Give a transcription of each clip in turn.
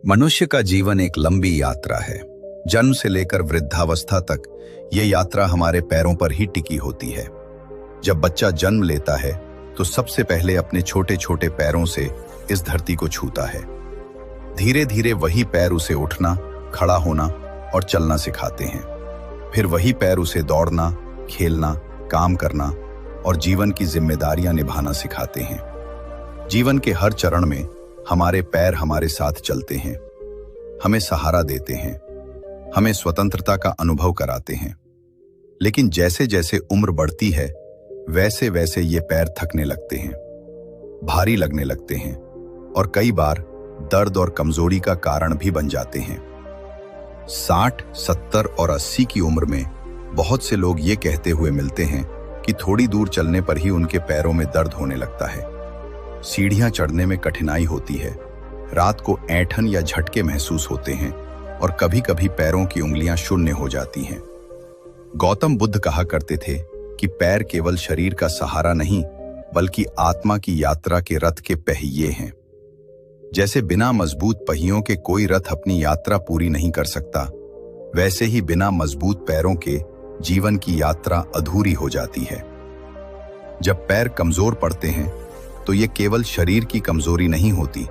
मनुष्य का जीवन एक लंबी यात्रा है। जन्म से लेकर वृद्धावस्था तक ये यात्रा हमारे पैरों पर ही टिकी होती है। जब बच्चा जन्म लेता है तो सबसे पहले अपने छोटे छोटे पैरों से इस धरती को छूता है। धीरे धीरे वही पैर उसे उठना, खड़ा होना और चलना सिखाते हैं। फिर वही पैर उसे दौड़ना, खेलना, काम करना और जीवन की जिम्मेदारियां निभाना सिखाते हैं। जीवन के हर चरण में हमारे पैर हमारे साथ चलते हैं, हमें सहारा देते हैं, हमें स्वतंत्रता का अनुभव कराते हैं। लेकिन जैसे जैसे उम्र बढ़ती है वैसे वैसे ये पैर थकने लगते हैं, भारी लगने लगते हैं और कई बार दर्द और कमजोरी का कारण भी बन जाते हैं। 60, 70 और 80 की उम्र में बहुत से लोग ये कहते हुए मिलते हैं कि थोड़ी दूर चलने पर ही उनके पैरों में दर्द होने लगता है, सीढ़ियां चढ़ने में कठिनाई होती है, रात को ऐंठन या झटके महसूस होते हैं और कभी कभी पैरों की उंगलियां शून्य हो जाती हैं। गौतम बुद्ध कहा करते थे कि पैर केवल शरीर का सहारा नहीं बल्कि आत्मा की यात्रा के रथ के पहिए हैं। जैसे बिना मजबूत पहियों के कोई रथ अपनी यात्रा पूरी नहीं कर सकता, वैसे ही बिना मजबूत पैरों के जीवन की यात्रा अधूरी हो जाती है। जब पैर कमजोर पड़ते हैं तो ये केवल शरीर की कमजोरी नहीं होती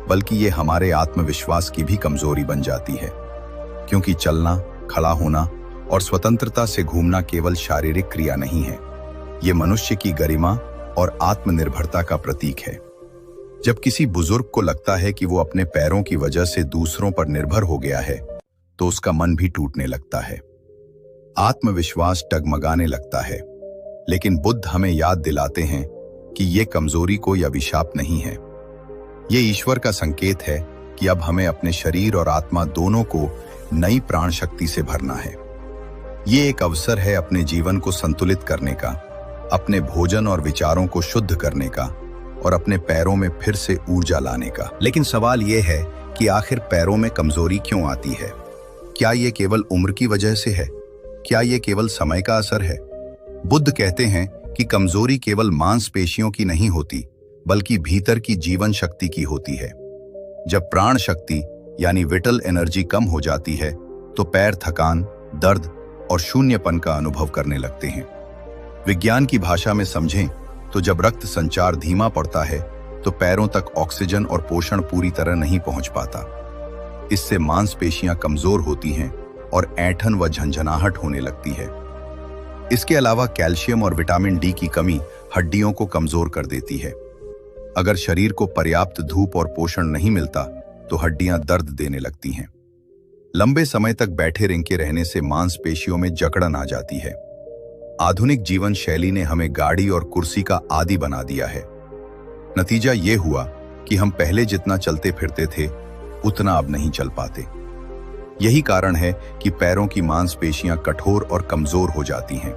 बल्कि ये हमारे आत्मविश्वास की भी कमजोरी बन जाती है, क्योंकि चलना, खड़ा होना और स्वतंत्रता से घूमना केवल शारीरिक क्रिया नहीं है, ये मनुष्य की गरिमा और आत्मनिर्भरता का प्रतीक है। जब किसी बुजुर्ग को लगता है कि वो अपने पैरों की वजह से दूसरों पर निर्भर हो गया है तो उसका मन भी टूटने लगता है, आत्मविश्वास डगमगाने लगता है। लेकिन बुद्ध हमें याद दिलाते हैं कि ये कमजोरी कोई अभिशाप नहीं है, ये ईश्वर का संकेत है कि अब हमें अपने शरीर और आत्मा दोनों को नई प्राण शक्ति से भरना है। ये एक अवसर है अपने जीवन को संतुलित करने का, अपने भोजन और विचारों को शुद्ध करने का और अपने पैरों में फिर से ऊर्जा लाने का। लेकिन सवाल ये है कि आखिर पैरों में कमजोरी क्यों आती है? क्या ये केवल उम्र की वजह से है? क्या ये केवल समय का असर है? बुद्ध कहते हैं कि कमजोरी केवल मांसपेशियों की नहीं होती बल्कि भीतर की जीवन शक्ति की होती है। जब प्राण शक्ति यानी विटल एनर्जी कम हो जाती है तो पैर थकान, दर्द और शून्यपन का अनुभव करने लगते हैं। विज्ञान की भाषा में समझें तो जब रक्त संचार धीमा पड़ता है तो पैरों तक ऑक्सीजन और पोषण पूरी तरह नहीं पहुंच पाता। इससे मांसपेशियां कमजोर होती हैं और ऐंठन व झंझनाहट होने लगती है। इसके अलावा कैल्शियम और विटामिन डी की कमी हड्डियों को कमजोर कर देती है। अगर शरीर को पर्याप्त धूप और पोषण नहीं मिलता तो हड्डियां दर्द देने लगती हैं। लंबे समय तक बैठे रिंके रहने से मांसपेशियों में जकड़न आ जाती है। आधुनिक जीवन शैली ने हमें गाड़ी और कुर्सी का आदी बना दिया है। नतीजा ये हुआ कि हम पहले जितना चलते फिरते थे उतना अब नहीं चल पाते। यही कारण है कि पैरों की मांसपेशियां कठोर और कमजोर हो जाती हैं।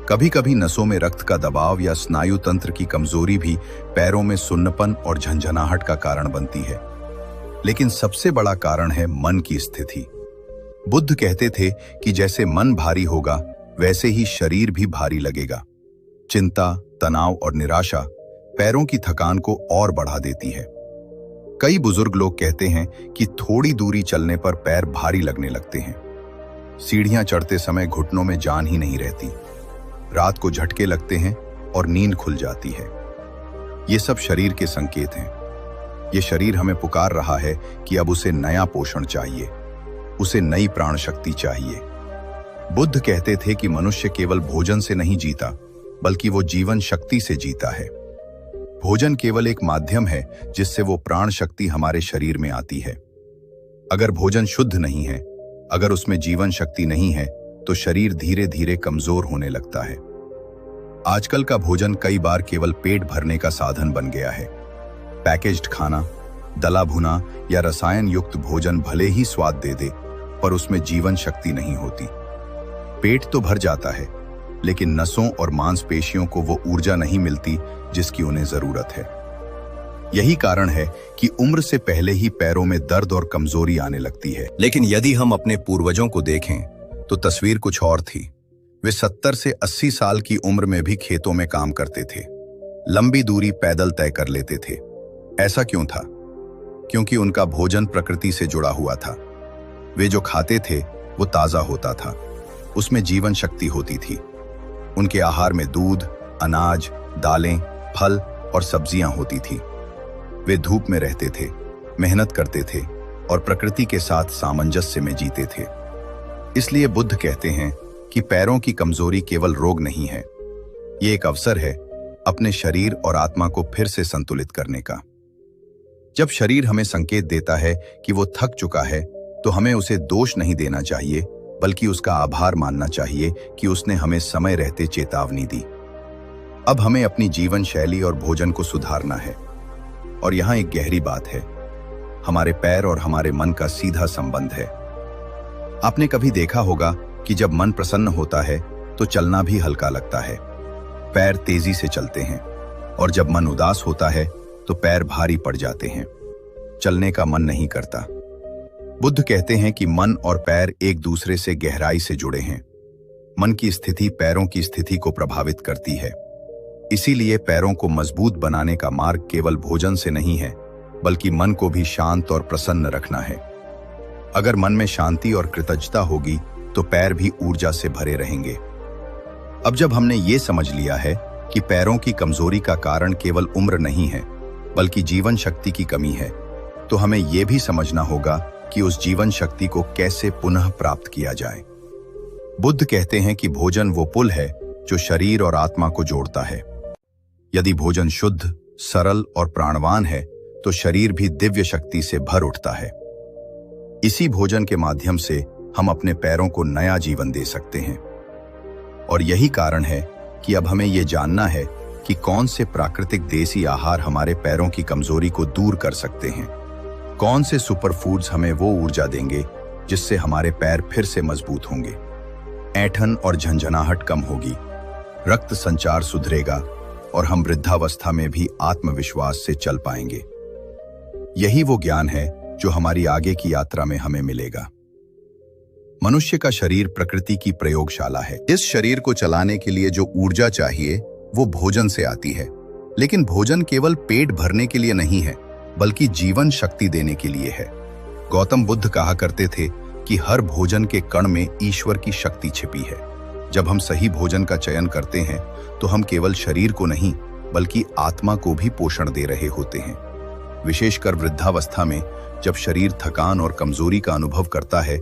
कभी कभी नसों में रक्त का दबाव या स्नायु तंत्र की कमजोरी भी पैरों में सुन्नपन और झंझनाहट का कारण बनती है। लेकिन सबसे बड़ा कारण है मन की स्थिति। बुद्ध कहते थे कि जैसे मन भारी होगा वैसे ही शरीर भी भारी लगेगा। चिंता, तनाव और निराशा पैरों की थकान को और बढ़ा देती है। कई बुजुर्ग लोग कहते हैं कि थोड़ी दूरी चलने पर पैर भारी लगने लगते हैं। सीढ़ियां चढ़ते समय घुटनों में जान ही नहीं रहती, रात को झटके लगते हैं और नींद खुल जाती है। ये सब शरीर के संकेत हैं। ये शरीर हमें पुकार रहा है कि अब उसे नया पोषण चाहिए, उसे नई प्राण शक्ति चाहिए। बुद्ध कहते थे कि मनुष्य केवल भोजन से नहीं जीता बल्कि वो जीवन शक्ति से जीता है। भोजन केवल एक माध्यम है जिससे वो प्राण शक्ति हमारे शरीर में आती है। अगर भोजन शुद्ध नहीं है, अगर उसमें जीवन शक्ति नहीं है तो शरीर धीरे धीरे कमजोर होने लगता है। आजकल का भोजन कई बार केवल पेट भरने का साधन बन गया है। पैकेज्ड खाना, दला भुना या रसायन युक्त भोजन भले ही स्वाद दे दे पर उसमें जीवन शक्ति नहीं होती। पेट तो भर जाता है लेकिन नसों और मांसपेशियों को वो ऊर्जा नहीं मिलती जिसकी उन्हें जरूरत है। यही कारण है कि उम्र से पहले ही पैरों में दर्द और कमजोरी आने लगती है। लेकिन यदि हम अपने पूर्वजों को देखें तो तस्वीर कुछ और थी। वे 70 से 80 साल की उम्र में भी खेतों में काम करते थे, लंबी दूरी पैदल तय कर लेते थे। ऐसा क्यों था? क्योंकि उनका भोजन प्रकृति से जुड़ा हुआ था। वे जो खाते थे वो ताजा होता था, उसमें जीवन शक्ति होती थी। उनके आहार में दूध, अनाज, दालें, फल और सब्जियां होती थी। वे धूप में रहते थे, मेहनत करते थे और प्रकृति के साथ सामंजस्य में जीते थे। इसलिए बुद्ध कहते हैं कि पैरों की कमजोरी केवल रोग नहीं है, ये एक अवसर है अपने शरीर और आत्मा को फिर से संतुलित करने का। जब शरीर हमें संकेत देता है कि वो थक चुका है, तो हमें उसे दोष नहीं देना चाहिए, बल्कि उसका आभार मानना चाहिए कि उसने हमें समय रहते चेतावनी दी। अब हमें अपनी जीवन शैली और भोजन को सुधारना है। और यहाँ एक गहरी बात है, हमारे पैर और हमारे मन का सीधा संबंध है। आपने कभी देखा होगा कि जब मन प्रसन्न होता है तो चलना भी हल्का लगता है, पैर तेजी से चलते हैं, और जब मन उदास होता है तो पैर भारी पड़ जाते हैं, चलने का मन नहीं करता। बुद्ध कहते हैं कि मन और पैर एक दूसरे से गहराई से जुड़े हैं। मन की स्थिति पैरों की स्थिति को प्रभावित करती है। इसीलिए पैरों को मजबूत बनाने का मार्ग केवल भोजन से नहीं है, बल्कि मन को भी शांत और प्रसन्न रखना है। अगर मन में शांति और कृतज्ञता होगी तो पैर भी ऊर्जा से भरे रहेंगे। अब जब हमने ये समझ लिया है कि पैरों की कमजोरी का कारण केवल उम्र नहीं है, बल्कि जीवन शक्ति की कमी है, तो हमें यह भी समझना होगा कि उस जीवन शक्ति को कैसे पुनः प्राप्त किया जाए। बुद्ध कहते हैं कि भोजन वो पुल है जो शरीर और आत्मा को जोड़ता है। यदि भोजन शुद्ध, सरल और प्राणवान है तो शरीर भी दिव्य शक्ति से भर उठता है। इसी भोजन के माध्यम से हम अपने पैरों को नया जीवन दे सकते हैं। और यही कारण है कि अब हमें यह जानना है कि कौन से प्राकृतिक देसी आहार हमारे पैरों की कमजोरी को दूर कर सकते हैं। कौन से सुपर फूड्स हमें वो ऊर्जा देंगे जिससे हमारे पैर फिर से मजबूत होंगे, ऐंठन और झंझनाहट कम होगी, रक्त संचार सुधरेगा और हम वृद्धावस्था में भी आत्मविश्वास से चल पाएंगे। यही वो ज्ञान है जो हमारी आगे की यात्रा में हमें मिलेगा। मनुष्य का शरीर प्रकृति की प्रयोगशाला है। इस शरीर को चलाने के लिए जो ऊर्जा चाहिए वो भोजन से आती है। लेकिन भोजन केवल पेट भरने के लिए नहीं है, बल्कि जीवन शक्ति देने के लिए है। गौतम बुद्ध कहा करते थे कि हर भोजन के कण में ईश्वर की शक्ति छिपी है। जब हम सही भोजन का चयन करते हैं तो हम केवल शरीर को नहीं, बल्कि आत्मा को भी पोषण दे रहे होते हैं। विशेषकर वृद्धावस्था में जब शरीर थकान और कमजोरी का अनुभव करता है,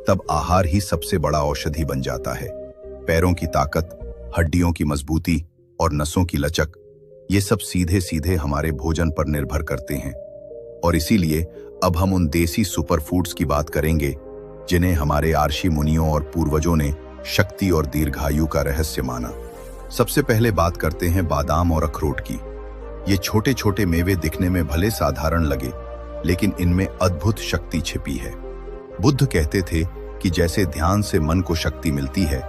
तब आहार ही सबसे बड़ा औषधि बन जाता है। पैरों की ताकत, हड्डियों की मजबूती और नसों की लचक, ये सब सीधे सीधे हमारे भोजन पर निर्भर करते हैं। और इसीलिए अब हम उन देसी सुपर फूड्स की बात करेंगे जिन्हें हमारे आर्षि मुनियों और पूर्वजों ने शक्ति और दीर्घायु का रहस्य माना। सबसे पहले बात करते हैं बादाम और अखरोट की। ये छोटे छोटे मेवे दिखने में भले साधारण लगे, लेकिन इनमें अद्भुत शक्ति छिपी है। बुद्ध कहते थे कि जैसे ध्यान से मन को शक्ति मिलती है,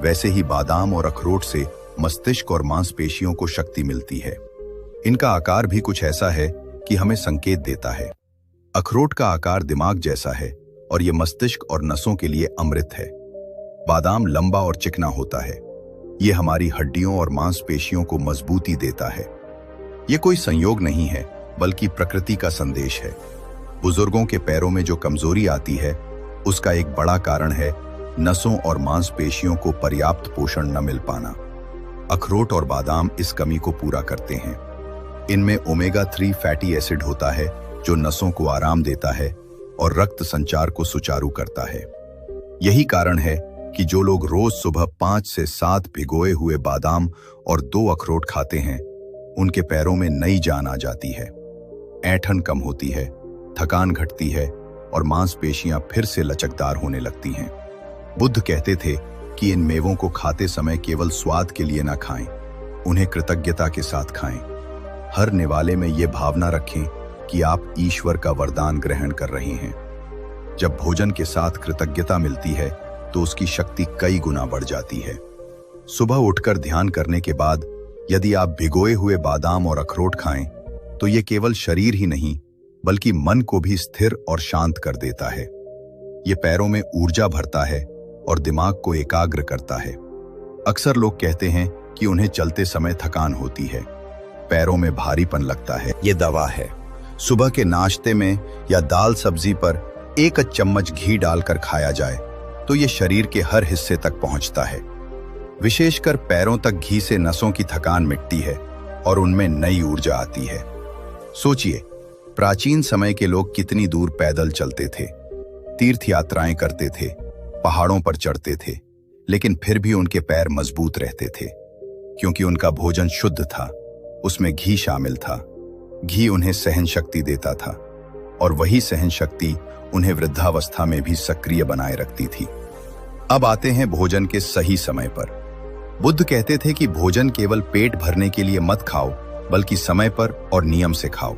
वैसे ही बादाम और अखरोट से मस्तिष्क और मांसपेशियों को शक्ति मिलती है। इनका आकार भी कुछ ऐसा है कि हमें संकेत देता है। अखरोट का आकार दिमाग जैसा है और ये मस्तिष्क और नसों के लिए अमृत है। बादाम लंबा और चिकना होता है, ये हमारी हड्डियों और मांसपेशियों को मजबूती देता है। ये कोई संयोग नहीं है, बल्कि प्रकृति का संदेश है। बुजुर्गों के पैरों में जो कमजोरी आती है, उसका एक बड़ा कारण है नसों और मांसपेशियों को पर्याप्त पोषण न मिल पाना। अखरोट और बादाम इस कमी को पूरा करते हैं। इनमें ओमेगा 3 फैटी एसिड होता है जो नसों को आराम देता है और रक्त संचार को सुचारू करता है। यही कारण है कि जो लोग रोज सुबह 5 से 7 भिगोए हुए बादाम और 2 अखरोट खाते हैं, उनके पैरों में नई जान आ जाती है। ऐंठन कम होती है, थकान घटती है और मांसपेशियां फिर से लचकदार होने लगती हैं। बुद्ध कहते थे कि इन मेवों को खाते समय केवल स्वाद के लिए ना खाएं, उन्हें कृतज्ञता के साथ खाएं। हर निवाले में ये भावना रखें कि आप ईश्वर का वरदान ग्रहण कर रहे हैं। जब भोजन के साथ कृतज्ञता मिलती है तो उसकी शक्ति कई गुना बढ़ जाती है। सुबह उठकर ध्यान करने के बाद यदि आप भिगोए हुए बादाम और अखरोट खाएं, तो ये केवल शरीर ही नहीं, बल्कि मन को भी स्थिर और शांत कर देता है। ये पैरों में ऊर्जा भरता है और दिमाग को एकाग्र करता है। अक्सर लोग कहते हैं कि उन्हें चलते समय थकान होती है, पैरों में भारीपन लगता है। ये दवा है। सुबह के नाश्ते में या दाल सब्जी पर एक चम्मच घी डालकर खाया जाए तो ये शरीर के हर हिस्से तक पहुंचता है। विशेषकर पैरों तक घी से नसों की थकान मिटती है और उनमें नई ऊर्जा आती है। सोचिए, प्राचीन समय के लोग कितनी दूर पैदल चलते थे, तीर्थ यात्राएं करते थे, पहाड़ों पर चढ़ते थे, लेकिन फिर भी उनके पैर मजबूत रहते थे, क्योंकि उनका भोजन शुद्ध था, उसमें घी शामिल था। घी उन्हें सहन शक्ति देता था और वही सहन शक्ति उन्हें वृद्धावस्था में भी सक्रिय बनाए रखती थी। अब आते हैं भोजन के सही समय पर। बुद्ध कहते थे कि भोजन केवल पेट भरने के लिए मत खाओ, बल्कि समय पर और नियम से खाओ।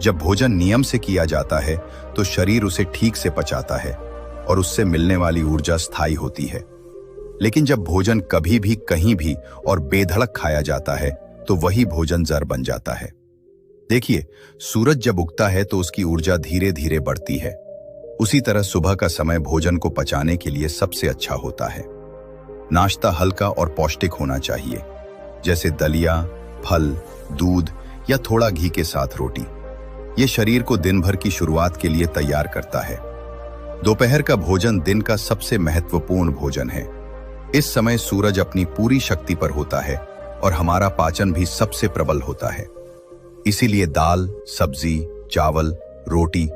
जब भोजन नियम से किया जाता है तो शरीर उसे ठीक से पचाता है और उससे मिलने वाली ऊर्जा स्थायी होती है। लेकिन जब भोजन कभी भी कहीं भी और बेधड़क खाया जाता है तो वही भोजन जहर बन जाता है। देखिए, सूरज जब उगता है तो उसकी ऊर्जा धीरे धीरे बढ़ती है। उसी तरह सुबह का समय भोजन को पचाने के लिए सबसे अच्छा होता है। नाश्ता हल्का और पौष्टिक होना चाहिए, जैसे दलिया, फल, दूध या थोड़ा घी के साथ रोटी। ये शरीर को दिन भर की शुरुआत के लिए तैयार करता है। दोपहर का भोजन दिन का सबसे महत्वपूर्ण भोजन है। इस समय सूरज अपनी पूरी शक्ति पर होता है और हमारा पाचन भी सबसे प्रबल होता है। इसीलिए दाल, सब्जी, चावल, रोटी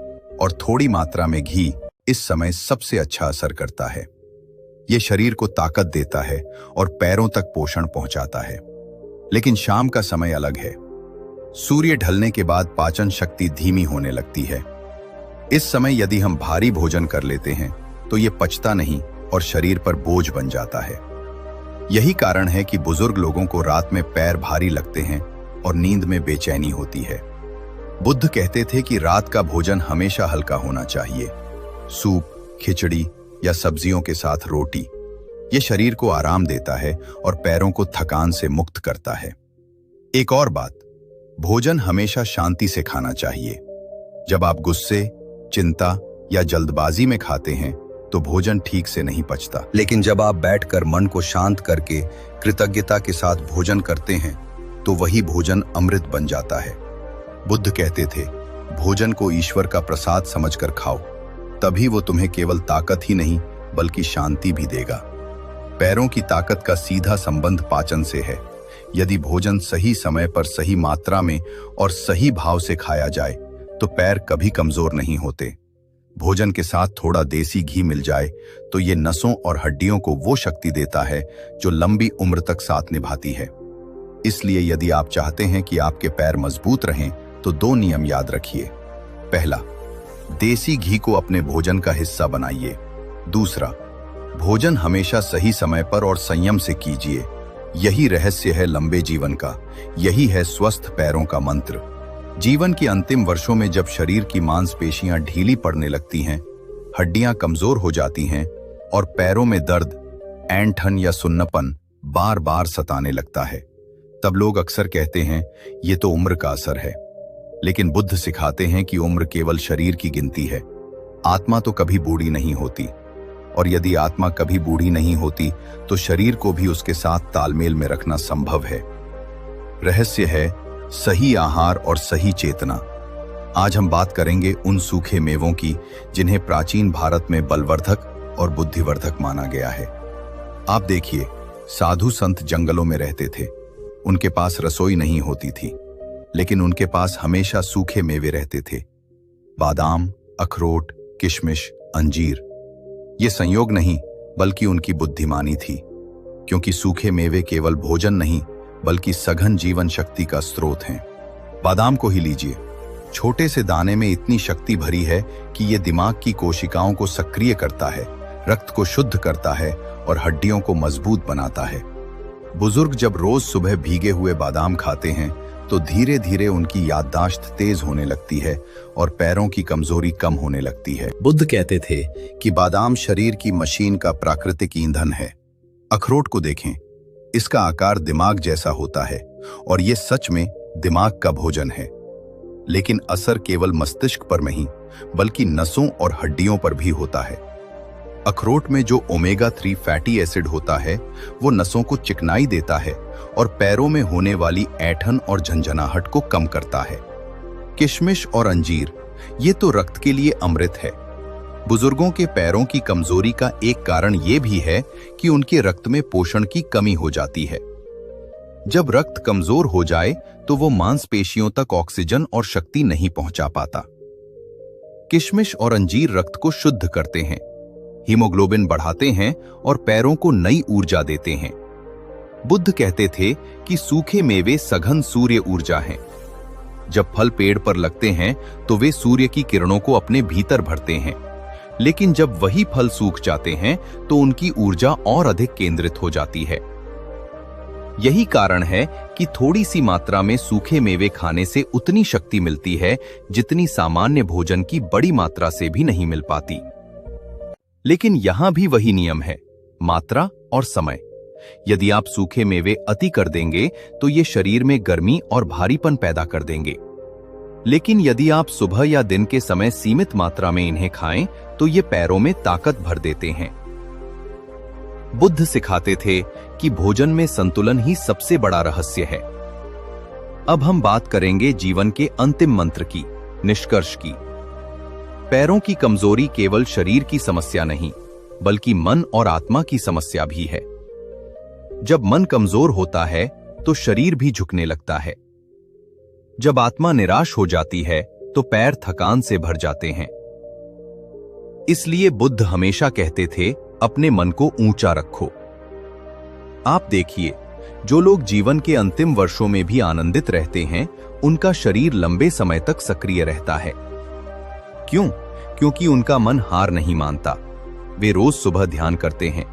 और थोड़ी मात्रा में घी इस समय सबसे अच्छा असर करता है। ये शरीर को ताकत देता है और पैरों तक पोषण पहुंचाता है। लेकिन शाम का समय अलग है। सूर्य ढलने के बाद पाचन शक्ति धीमी होने लगती है। इस समय यदि हम भारी भोजन कर लेते हैं तो ये पचता नहीं और शरीर पर बोझ बन जाता है। यही कारण है कि बुजुर्ग लोगों को रात में पैर भारी लगते हैं और नींद में बेचैनी होती है। बुद्ध कहते थे कि रात का भोजन हमेशा हल्का होना चाहिए। सूप, खिचड़ी या सब्जियों के साथ रोटी। ये शरीर को आराम देता है और पैरों को थकान से मुक्त करता है। एक और बात, भोजन हमेशा शांति से खाना चाहिए। जब आप गुस्से, चिंता या जल्दबाजी में खाते हैं तो भोजन ठीक से नहीं पचता। लेकिन जब आप बैठकर मन को शांत करके कृतज्ञता के साथ भोजन करते हैं तो वही भोजन अमृत बन जाता है। बुद्ध कहते थे, भोजन को ईश्वर का प्रसाद समझकर खाओ, तभी वो तुम्हें केवल ताकत ही नहीं बल्कि शांति भी देगा। पैरों की ताकत का सीधा संबंध पाचन से है। यदि भोजन सही समय पर, सही मात्रा में और सही भाव से खाया जाए तो पैर कभी कमजोर नहीं होते। भोजन के साथ थोड़ा देसी घी मिल जाए तो ये नसों और हड्डियों को वो शक्ति देता है जो लंबी उम्र तक साथ निभाती है। इसलिए यदि आप चाहते हैं कि आपके पैर मजबूत रहें तो 2 नियम याद रखिए। पहला, देसी घी को अपने भोजन का हिस्सा बनाइए। दूसरा, भोजन हमेशा सही समय पर और संयम से कीजिए। यही रहस्य है लंबे जीवन का, यही है स्वस्थ पैरों का मंत्र। जीवन के अंतिम वर्षों में जब शरीर की मांसपेशियां ढीली पड़ने लगती हैं, हड्डियां कमजोर हो जाती हैं और पैरों में दर्द, ऐंठन या सुन्नपन बार बार सताने लगता है, तब लोग अक्सर कहते हैं ये तो उम्र का असर है। लेकिन बुद्ध सिखाते हैं कि उम्र केवल शरीर की गिनती है, आत्मा तो कभी बूढ़ी नहीं होती। और यदि आत्मा कभी बूढ़ी नहीं होती तो शरीर को भी उसके साथ तालमेल में रखना संभव है। रहस्य है सही आहार और सही चेतना। आज हम बात करेंगे उन सूखे मेवों की जिन्हें प्राचीन भारत में बलवर्धक और बुद्धिवर्धक माना गया है। आप देखिए, साधु संत जंगलों में रहते थे, उनके पास रसोई नहीं होती थी, लेकिन उनके पास हमेशा सूखे मेवे रहते थे। बादाम, अखरोट, किशमिश, अंजीर। ये संयोग नहीं बल्कि उनकी बुद्धिमानी थी, क्योंकि सूखे मेवे केवल भोजन नहीं बल्कि सघन जीवन शक्ति का स्रोत हैं। बादाम को ही लीजिए, छोटे से दाने में इतनी शक्ति भरी है कि ये दिमाग की कोशिकाओं को सक्रिय करता है, रक्त को शुद्ध करता है और हड्डियों को मजबूत बनाता है। बुजुर्ग जब रोज सुबह भीगे हुए बादाम खाते हैं तो धीरे धीरे उनकी याददाश्त तेज होने लगती है और पैरों की कमजोरी कम होने लगती है। बुद्ध कहते थे कि बादाम शरीर की मशीन का प्राकृतिक ईंधन है। अखरोट को देखें, इसका आकार दिमाग जैसा होता है और ये सच में दिमाग का भोजन है। लेकिन असर केवल मस्तिष्क पर नहीं बल्कि नसों और हड्डियों पर भी होता है। अखरोट में जो ओमेगा 3 फैटी एसिड होता है वो नसों को चिकनाई देता है और पैरों में होने वाली ऐंठन और झंझनाहट को कम करता है। किशमिश और अंजीर, ये तो रक्त के लिए अमृत है। बुजुर्गों के पैरों की कमजोरी का एक कारण ये भी है कि उनके रक्त में पोषण की कमी हो जाती है। जब रक्त कमजोर हो जाए तो वो मांसपेशियों तक ऑक्सीजन और शक्ति नहीं पहुंचा पाता। किशमिश और अंजीर रक्त को शुद्ध करते हैं, हीमोग्लोबिन बढ़ाते हैं और पैरों को नई ऊर्जा देते हैं। बुद्ध कहते थे कि सूखे मेवे सघन सूर्य ऊर्जा हैं। जब फल पेड़ पर लगते हैं तो वे सूर्य की किरणों को अपने भीतर भरते हैं, लेकिन जब वही फल सूख जाते हैं तो उनकी ऊर्जा और अधिक केंद्रित हो जाती है। यही कारण है कि थोड़ी सी मात्रा में सूखे मेवे खाने से उतनी शक्ति मिलती है जितनी सामान्य भोजन की बड़ी मात्रा से भी नहीं मिल पाती। लेकिन यहां भी वही नियम है, मात्रा और समय। यदि आप सूखे मेवे अति कर देंगे तो ये शरीर में गर्मी और भारीपन पैदा कर देंगे, लेकिन यदि आप सुबह या दिन के समय सीमित मात्रा में इन्हें खाएं तो ये पैरों में ताकत भर देते हैं। बुद्ध सिखाते थे कि भोजन में संतुलन ही सबसे बड़ा रहस्य है। अब हम बात करेंगे जीवन के अंतिम मंत्र की, निष्कर्ष की। पैरों की कमजोरी केवल शरीर की समस्या नहीं, बल्कि मन और आत्मा की समस्या भी है। जब मन कमजोर होता है तो शरीर भी झुकने लगता है। जब आत्मा निराश हो जाती है तो पैर थकान से भर जाते हैं। इसलिए बुद्ध हमेशा कहते थे, अपने मन को ऊंचा रखो। आप देखिए, जो लोग जीवन के अंतिम वर्षों में भी आनंदित रहते हैं, उनका शरीर लंबे समय तक सक्रिय रहता है। क्यों? क्योंकि उनका मन हार नहीं मानता। वे रोज सुबह ध्यान करते हैं,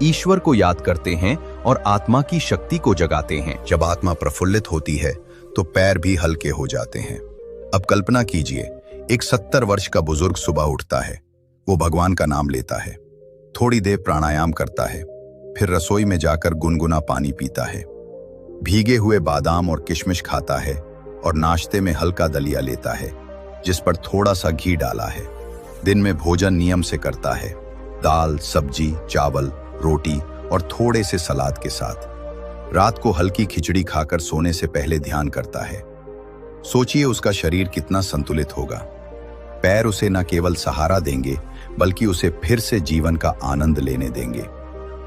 ईश्वर को याद करते हैं और आत्मा की शक्ति को जगाते हैं। जब आत्मा प्रफुल्लित होती है तो पैर भी हल्के हो जाते हैं। अब कल्पना कीजिए, एक 70 वर्ष का बुजुर्ग सुबह उठता है, वो भगवान का नाम लेता है, थोड़ी देर प्राणायाम करता है, फिर रसोई में जाकर गुनगुना पानी पीता है, भीगे हुए बादाम और किशमिश खाता है और नाश्ते में हल्का दलिया लेता है जिस पर थोड़ा सा घी डाला है। दिन में भोजन नियम से करता है, दाल, सब्जी, चावल, रोटी और थोड़े से सलाद के साथ। रात को हल्की खिचड़ी खाकर सोने से पहले ध्यान करता है। सोचिए उसका शरीर कितना संतुलित होगा। पैर उसे न केवल सहारा देंगे बल्कि उसे फिर से जीवन का आनंद लेने देंगे।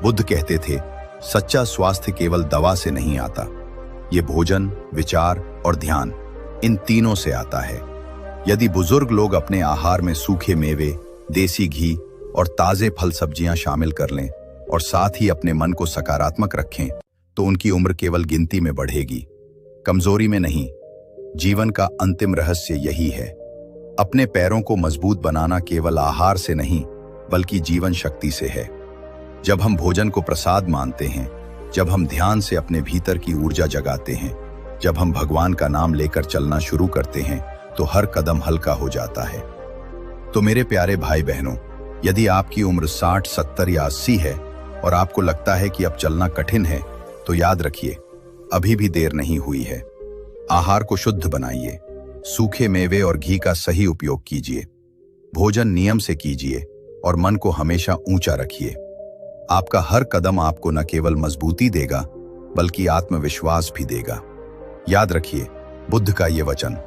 बुद्ध कहते थे, सच्चा स्वास्थ्य केवल दवा से नहीं आता, ये भोजन, विचार और ध्यान, इन तीनों से आता है। यदि बुजुर्ग लोग अपने आहार में सूखे मेवे, देसी घी और ताजे फल सब्जियां शामिल कर लें और साथ ही अपने मन को सकारात्मक रखें तो उनकी उम्र केवल गिनती में बढ़ेगी, कमजोरी में नहीं। जीवन का अंतिम रहस्य यही है, अपने पैरों को मजबूत बनाना केवल आहार से नहीं बल्कि जीवन शक्ति से है। जब हम भोजन को प्रसाद मानते हैं, जब हम ध्यान से अपने भीतर की ऊर्जा जगाते हैं, जब हम भगवान का नाम लेकर चलना शुरू करते हैं तो हर कदम हल्का हो जाता है। तो मेरे प्यारे भाई बहनों, यदि आपकी उम्र 60, 70 या 80 है और आपको लगता है कि अब चलना कठिन है, तो याद रखिए, अभी भी देर नहीं हुई है। आहार को शुद्ध बनाइए, सूखे मेवे और घी का सही उपयोग कीजिए, भोजन नियम से कीजिए और मन को हमेशा ऊंचा रखिए। आपका हर कदम आपको न केवल मजबूती देगा बल्कि आत्मविश्वास भी देगा। याद रखिए बुद्ध का ये वचन,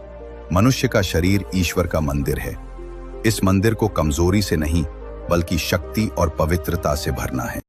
मनुष्य का शरीर ईश्वर का मंदिर है। इस मंदिर को कमजोरी से नहीं बल्कि शक्ति और पवित्रता से भरना है।